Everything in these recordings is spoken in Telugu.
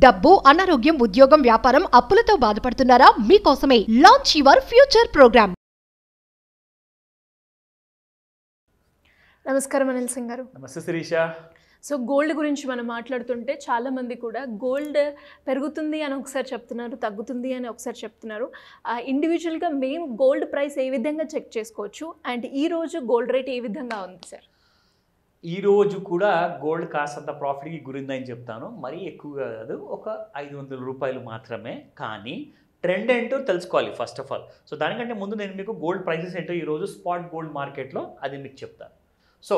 డబ్బు, అనారోగ్యం, ఉద్యోగం, వ్యాపారం, అప్పులతో బాధపడుతున్నారా? మీకోసమే లాంచ్ యువర్ ఫ్యూచర్ ప్రోగ్రామ్. నమస్కారం అనిల్ సింగ్ గారు. నమస్తే శిరీష. సో గోల్డ్ గురించి మనం మాట్లాడుతుంటే చాలామంది కూడా గోల్డ్ పెరుగుతుంది అని ఒకసారి చెప్తున్నారు, తగ్గుతుంది అని ఒకసారి చెప్తున్నారు. ఇండివిజువల్గా మేము గోల్డ్ ప్రైస్ ఏ విధంగా చెక్ చేసుకోవచ్చు అండ్ ఈరోజు గోల్డ్ రేట్ ఏ విధంగా ఉంది సార్? ఈరోజు కూడా గోల్డ్ కాస్తంత ప్రాఫిట్కి గురిందని చెప్తాను. మరీ ఎక్కువగా కాదు, ఒక 500 రూపాయలు మాత్రమే. కానీ ట్రెండ్ ఏంటో తెలుసుకోవాలి ఫస్ట్ ఆఫ్ ఆల్. సో దానికంటే ముందు నేను మీకు గోల్డ్ ప్రైసెస్ ఏంటో ఈరోజు స్పాట్ గోల్డ్ మార్కెట్లో అది మీకు చెప్తాను. సో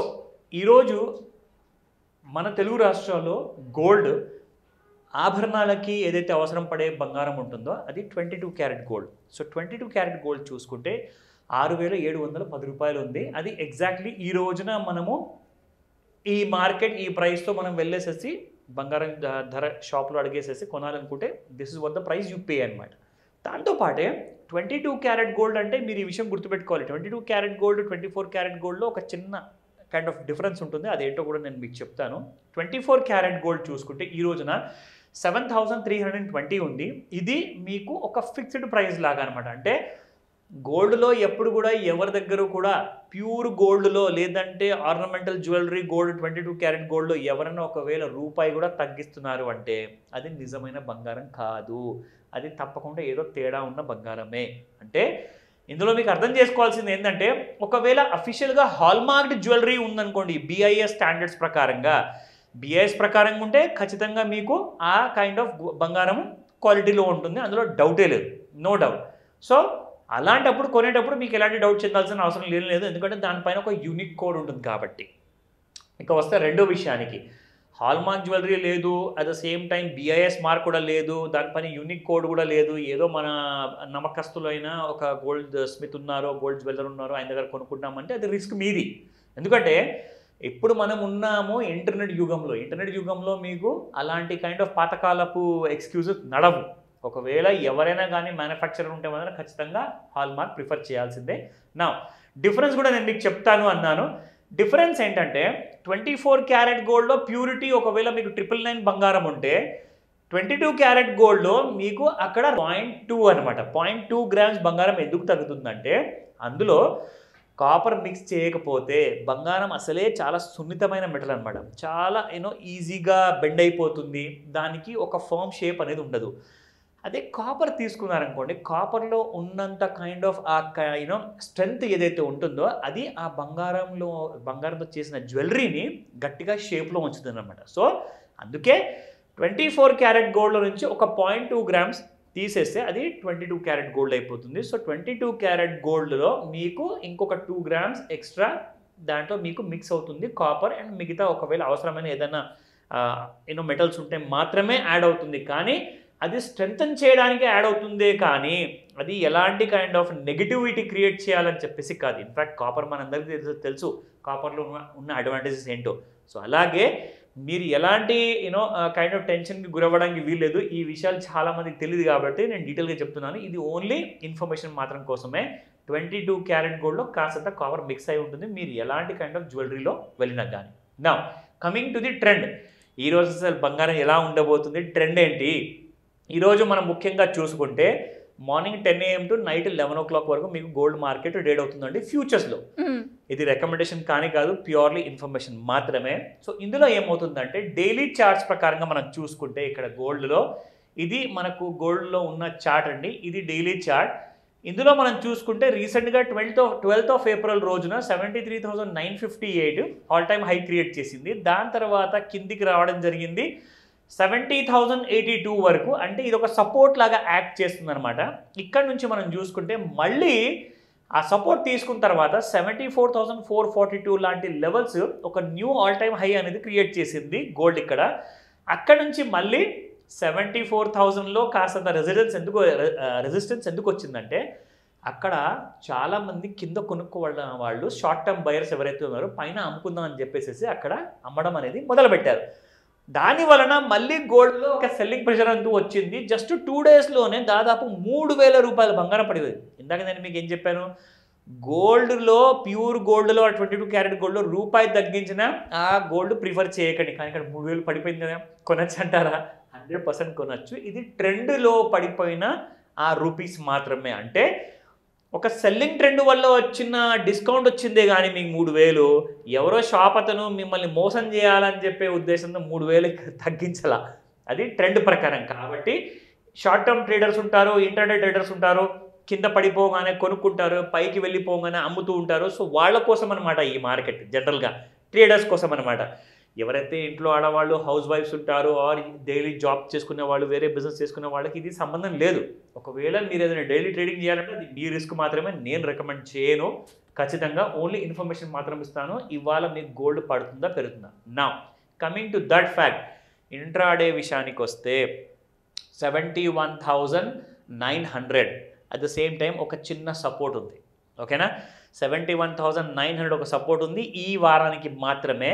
ఈరోజు మన తెలుగు రాష్ట్రాల్లో గోల్డ్ ఆభరణాలకి ఏదైతే అవసరం పడే బంగారం ఉంటుందో అది 22 carat gold. So 22 carat gold చూసుకుంటే 6,710 రూపాయలు ఉంది. అది ఎగ్జాక్ట్లీ ఈ రోజున మనము ఈ మార్కెట్ ఈ ప్రైస్తో మనం వెళ్ళేసేసి బంగారం ధర షాప్లో అడిగేసేసి కొనాలనుకుంటే this is what the price you pay అనమాట. దాంతోపాటే 22 క్యారెట్ గోల్డ్ అంటే మీరు ఈ విషయం గుర్తుపెట్టుకోవాలి. 22 క్యారెట్ గోల్డ్ 24 క్యారెట్ గోల్డ్లో ఒక చిన్న కైండ్ ఆఫ్ డిఫరెన్స్ ఉంటుంది. అదేంటో కూడా నేను మీకు చెప్తాను. 24 క్యారెట్ గోల్డ్ చూసుకుంటే ఈ రోజున 7,320 ఉంది. ఇది మీకు ఒక ఫిక్స్డ్ ప్రైస్ లాగా అనమాట. అంటే గోల్డ్లో ఎప్పుడు కూడా ఎవరి దగ్గర కూడా ప్యూర్ గోల్డ్లో లేదంటే ఆర్నమెంటల్ జ్యువెలరీ గోల్డ్ 22 క్యారెట్ గోల్డ్లో ఎవరైనా ఒకవేళ రూపాయి కూడా తగ్గిస్తున్నారు అంటే అది నిజమైన బంగారం కాదు. అది తప్పకుండా ఏదో తేడా ఉన్న బంగారమే. అంటే ఇందులో మీకు అర్థం చేసుకోవాల్సింది ఏంటంటే ఒకవేళ అఫీషియల్గా హాల్మార్క్డ్ జ్యువెలరీ ఉందనుకోండి BIS స్టాండర్డ్స్ ప్రకారంగా, BIS ప్రకారంగా ఉంటే ఖచ్చితంగా మీకు ఆ కైండ్ ఆఫ్ బంగారం క్వాలిటీలో ఉంటుంది, అందులో డౌటే లేదు, నో డౌట్. సో అలాంటప్పుడు కొనేటప్పుడు మీకు ఎలాంటి డౌట్ చెందాల్సిన అవసరం లేదు, ఎందుకంటే దానిపైన ఒక యూనిక్ కోడ్ ఉంటుంది కాబట్టి. ఇక వస్తే రెండో విషయానికి, హాల్మార్క్ జ్యువెలరీ లేదు, at the same time BIS mark కూడా లేదు, దానిపైన యూనిక్ కోడ్ కూడా లేదు. ఏదో మన నమ్మకస్తులైన ఒక గోల్డ్ స్మిత్ ఉన్నారో గోల్డ్ జ్యువెలర్ ఉన్నారో ఆయన దగ్గర కొనుక్కుంటామంటే అది రిస్క్ మీది. ఎందుకంటే ఇప్పుడు మనం ఉన్నాము ఇంటర్నెట్ యుగంలో మీకు అలాంటి కైండ్ ఆఫ్ పాతకాలపు ఎక్స్క్యూజెస్ నడవు. ఒకవేళ ఎవరైనా కానీ మ్యానుఫ్యాక్చరర్ ఉంటే మాత్రం ఖచ్చితంగా హాల్మార్క్ ప్రిఫర్ చేయాల్సిందే. నా డిఫరెన్స్ కూడా నేను మీకు చెప్తాను అన్నాను. డిఫరెన్స్ ఏంటంటే 24 క్యారెట్ గోల్డ్లో ప్యూరిటీ ఒకవేళ మీకు 999 బంగారం ఉంటే 22 క్యారెట్ గోల్డ్లో మీకు అక్కడ 0.2 అనమాట. 0.2 గ్రామ్స్ బంగారం ఎందుకు తగ్గుతుందంటే అందులో కాపర్ మిక్స్ చేయకపోతే బంగారం అసలే చాలా సున్నితమైన మెటల్ అనమాట. చాలా ఈజీగా బెండ్ అయిపోతుంది, దానికి ఒక ఫర్మ్ షేప్ అనేది ఉండదు. అదే కాపర్ తీసుకున్నారనుకోండి, కాపర్లో ఉన్నంత కైండ్ ఆఫ్ ఆ స్ట్రెంగ్త్ ఏదైతే ఉంటుందో అది ఆ బంగారంతో చేసిన జ్యువెలరీని గట్టిగా షేప్లో ఉంచుతుంది అనమాట. సో అందుకే 24 క్యారెట్ గోల్డ్లో నుంచి ఒక 0.2 గ్రామ్స్ తీసేస్తే అది 22 క్యారెట్ గోల్డ్ అయిపోతుంది. సో 22 క్యారెట్ గోల్డ్లో మీకు ఇంకొక 2 గ్రామ్స్ ఎక్స్ట్రా దాంట్లో మీకు మిక్స్ అవుతుంది కాపర్ అండ్ మిగతా ఒకవేళ అవసరమైన ఏదైనా మెటల్స్ ఉంటే మాత్రమే యాడ్ అవుతుంది. కానీ అది స్ట్రెంగ్తన్ చేయడానికి యాడ్ అవుతుందే కానీ అది ఎలాంటి కైండ్ ఆఫ్ నెగిటివిటీ క్రియేట్ చేయాలని చెప్పేసి కాదు. ఇన్ఫ్యాక్ట్ కాపర్ మనందరికీ తెలుసు కాపర్లో ఉన్న అడ్వాంటేజెస్ ఏంటో. సో అలాగే మీరు ఎలాంటి కైండ్ ఆఫ్ టెన్షన్కి గురవ్వడానికి వీల్లేదు. ఈ విషయాలు చాలామందికి తెలియదు కాబట్టి నేను డీటెయిల్గా చెప్తున్నాను. ఇది ఓన్లీ ఇన్ఫర్మేషన్ మాత్రం కోసమే. 22 క్యారెట్ గోల్డ్లో కాస్తంత కాపర్ మిక్స్ అయి ఉంటుంది మీరు ఎలాంటి కైండ్ ఆఫ్ జ్యువెలరీలో వెళ్ళినా కానీ. నా కమింగ్ టు ది ట్రెండ్, ఈరోజు అసలు బంగారం ఎలా ఉండబోతుంది, ట్రెండ్ ఏంటి? ఈరోజు మనం ముఖ్యంగా చూసుకుంటే morning 10 AM to night 11 o'clock వరకు మీకు గోల్డ్ మార్కెట్ ట్రేడ్ అవుతుందండి ఫ్యూచర్స్లో. ఇది రికమెండేషన్ కానీ కాదు, ప్యూర్లీ ఇన్ఫర్మేషన్ మాత్రమే. సో ఇందులో ఏమవుతుందంటే డైలీ చార్ట్స్ ప్రకారంగా మనం చూసుకుంటే ఇక్కడ గోల్డ్లో ఇది మనకు గోల్డ్లో ఉన్న చార్ట్ అండి, ఇది డైలీ చార్ట్. ఇందులో మనం చూసుకుంటే రీసెంట్గా 12th of April రోజున 73,958 ఆల్ టైమ్ హై క్రియేట్ చేసింది. దాని తర్వాత కిందికి రావడం జరిగింది 70,082 వరకు. అంటే ఇది ఒక సపోర్ట్ లాగా యాక్ట్ చేస్తుంది అనమాట. ఇక్కడ నుంచి మనం చూసుకుంటే మళ్ళీ ఆ సపోర్ట్ తీసుకున్న తర్వాత 74,442 లాంటి లెవెల్స్ ఒక న్యూ ఆల్ టైమ్ హై అనేది క్రియేట్ చేసింది గోల్డ్ ఇక్కడ. అక్కడ నుంచి మళ్ళీ 74,000లో కాస్తంత రెసిస్టెన్స్ ఎందుకు వచ్చిందంటే అక్కడ చాలామంది కింద కొనుక్కోవడం వాళ్ళు షార్ట్ టర్మ్ బయర్స్ ఎవరైతే ఉన్నారో పైన అమ్ముకుందాం అని చెప్పేసి అక్కడ అమ్మడం అనేది మొదలుపెట్టారు. దాని వలన మళ్ళీ గోల్డ్లో ఒక సెల్లింగ్ ప్రెషర్ అంటూ వచ్చింది. జస్ట్ 2 daysలోనే దాదాపు 3,000 రూపాయల బంగారం పడింది. ఇందాక నేను మీకు ఏం చెప్పాను, గోల్డ్లో ప్యూర్ గోల్డ్లో 22 క్యారెట్ గోల్డ్లో రూపాయి తగ్గించిన ఆ గోల్డ్ ప్రిఫర్ చేయకండి. కానీ ఇక్కడ 3,000 పడిపోయింది కదా, కొనొచ్చు అంటారా? 100% కొనొచ్చు. ఇది ట్రెండ్లో పడిపోయిన ఆ రూపీస్ మాత్రమే. అంటే ఒక సెల్లింగ్ ట్రెండ్ వల్ల వచ్చిన డిస్కౌంట్ వచ్చిందే కానీ మీకు 3,000 ఎవరో షాప్ అతను మిమ్మల్ని మోసం చేయాలని చెప్పే ఉద్దేశంతో 3,000 తగ్గించాల, అది ట్రెండ్ ప్రకారం. కాబట్టి షార్ట్ టర్మ్ ట్రేడర్స్ ఉంటారు, ఇంటర్డే ట్రేడర్స్ ఉంటారు, కింద పడిపోగానే కొనుక్కుంటారు, పైకి వెళ్ళిపోగానే అమ్ముతూ ఉంటారు. సో వాళ్ళ కోసం అనమాట ఈ మార్కెట్, జనరల్గా ట్రేడర్స్ కోసం అనమాట. ఎవరైతే ఇంట్లో ఆడవాళ్ళు హౌస్ వైఫ్స్ ఉంటారో ఆర్ డైలీ జాబ్ చేసుకునే వాళ్ళు, వేరే బిజినెస్ చేసుకునే వాళ్ళకి ఇది సంబంధం లేదు. ఒకవేళ మీరు ఏదైనా డైలీ ట్రేడింగ్ చేయాలంటే అది మీ రిస్క్ మాత్రమే, నేను రికమెండ్ చేయను. ఖచ్చితంగా ఓన్లీ ఇన్ఫర్మేషన్ మాత్రం ఇస్తాను. ఇవాళ మీకు గోల్డ్ పడుతుందా పెరుగుతుందా. నా coming to that fact, intraday విషయానికి వస్తే 71,900 అట్ ద సేమ్ టైం ఒక చిన్న సపోర్ట్ ఉంది. ఓకేనా, 71,900 ఒక సపోర్ట్ ఉంది ఈ వారానికి మాత్రమే.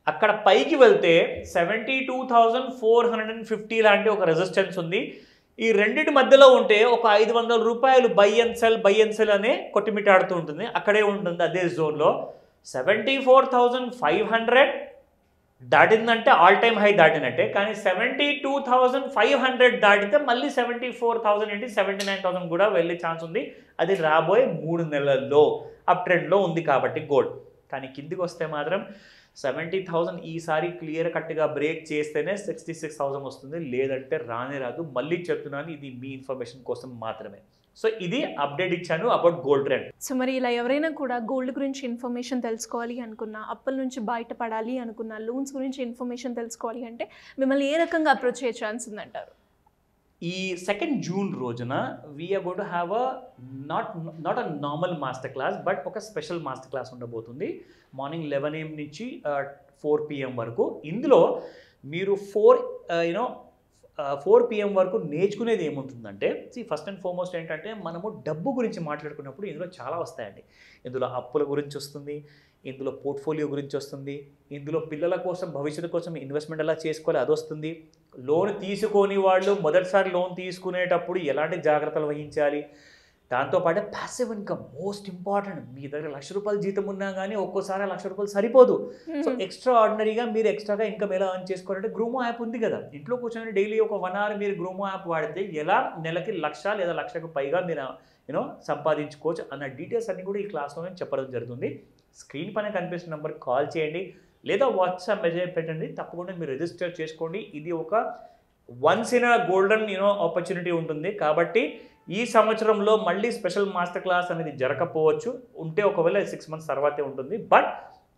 అక్కడ పైకి వెళ్తే 72,450 లాంటి ఒక రెసిస్టెన్స్ ఉంది. ఈ రెండింటి మధ్యలో ఉంటే ఒక 500 రూపాయలు బై అండ్ సెల్ అనే కొట్టిమిట్టాడుతూ ఉంటుంది, అక్కడే ఉంటుంది అదే జోన్లో. 74,500 దాటిందంటే ఆల్ టైమ్ హై దాటినట్టే. కానీ 72,500 దాటితే మళ్ళీ 74,000 ఏంటి 79,000 కూడా వెళ్ళే ఛాన్స్ ఉంది. అది రాబోయే 3 నెలల్లో అప్ ట్రెండ్లో ఉంది కాబట్టి గోల్డ్. కానీ కిందికి వస్తే మాత్రం 70,000 ఈసారి క్లియర్ కట్గా బ్రేక్ చేస్తేనే 66,000 వస్తుంది, లేదంటే రానే రాదు. మళ్ళీ చెప్తున్నాను, ఇది మీ ఇన్ఫర్మేషన్ కోసం మాత్రమే. సో ఇది అప్డేట్ ఇచ్చాను అబౌట్ గోల్డ్ ట్రెండ్. సో మరి ఇలా ఎవరైనా కూడా గోల్డ్ గురించి ఇన్ఫర్మేషన్ తెలుసుకోవాలి అనుకున్నా, అప్పుల నుంచి బయటపడాలి అనుకున్నా, లోన్స్ గురించి ఇన్ఫర్మేషన్ తెలుసుకోవాలి అంటే మిమ్మల్ని ఏ రకంగా అప్రోచ్ చేయ ఛాన్స్ ఉందంటారు? ఈ 2nd జూన్ రోజున we are going to have a not a normal master class, but ఒక స్పెషల్ మాస్టర్ క్లాస్ ఉండబోతుంది. మార్నింగ్ 11 AM నుంచి 4 PM వరకు. ఇందులో మీరు 4 PM వరకు నేర్చుకునేది ఏముంటుందంటే, ఫస్ట్ అండ్ ఫార్మోస్ట్ ఏంటంటే మనము డబ్బు గురించి మాట్లాడుకున్నప్పుడు ఇందులో చాలా వస్తాయండి. ఇందులో అప్పుల గురించి వస్తుంది, ఇందులో పోర్ట్ఫోలియో గురించి వస్తుంది, ఇందులో పిల్లల కోసం భవిష్యత్తు కోసం ఇన్వెస్ట్మెంట్ ఎలా చేసుకోవాలి అది వస్తుంది. లోన్ తీసుకొని వాళ్ళు మొదటిసారి లోన్ తీసుకునేటప్పుడు ఎలాంటి జాగ్రత్తలు వహించాలి, దాంతోపాటు ప్యాసివ్ ఇన్కమ్ మోస్ట్ ఇంపార్టెంట్. మీ దగ్గర ₹1,00,000 జీతం ఉన్నా కానీ ఒక్కోసారి ₹1,00,000 సరిపోదు. సో ఎక్స్ట్రా ఆర్డినరీగా మీరు ఎక్స్ట్రాగా ఇన్కమ్ ఎలా అర్న్ చేసుకోవాలంటే గ్రూమో యాప్ ఉంది కదా, ఇంట్లో కూర్చొని డైలీ ఒక 1 hour మీరు గ్రూమో యాప్ వాడితే ఎలా నెలకి 1,00,000 లేదా 1,00,000కు పైగా మీరు సంపాదించుకోవచ్చు అన్న డీటెయిల్స్ అన్ని కూడా ఈ క్లాస్లో నేను చెప్పడం జరుగుతుంది. స్క్రీన్ పైన కనిపిస్తున్న నెంబర్కి కాల్ చేయండి లేదా వాట్సాప్ మెసేజ్ పెట్టండి, తప్పకుండా మీరు రిజిస్టర్ చేసుకోండి. ఇది ఒక once in a golden opportunity ఉంటుంది. కాబట్టి ఈ సంవత్సరంలో మళ్ళీ స్పెషల్ మాస్టర్ క్లాస్ అనేది జరగకపోవచ్చు, ఉంటే ఒకవేళ 6 months తర్వాతే ఉంటుంది. బట్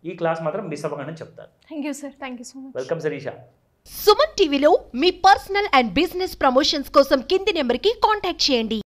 ఈ క్లాస్ మాత్రం మిస్ అవ్వగానే చెప్తాను. Thank you sir, thank you so much. Welcome Sharisha. Suman టీవీలో మీ పర్సనల్ అండ్ బిజినెస్ ప్రమోషన్స్ కోసం కింది నెంబర్కి కాంటాక్ట్ చేయండి.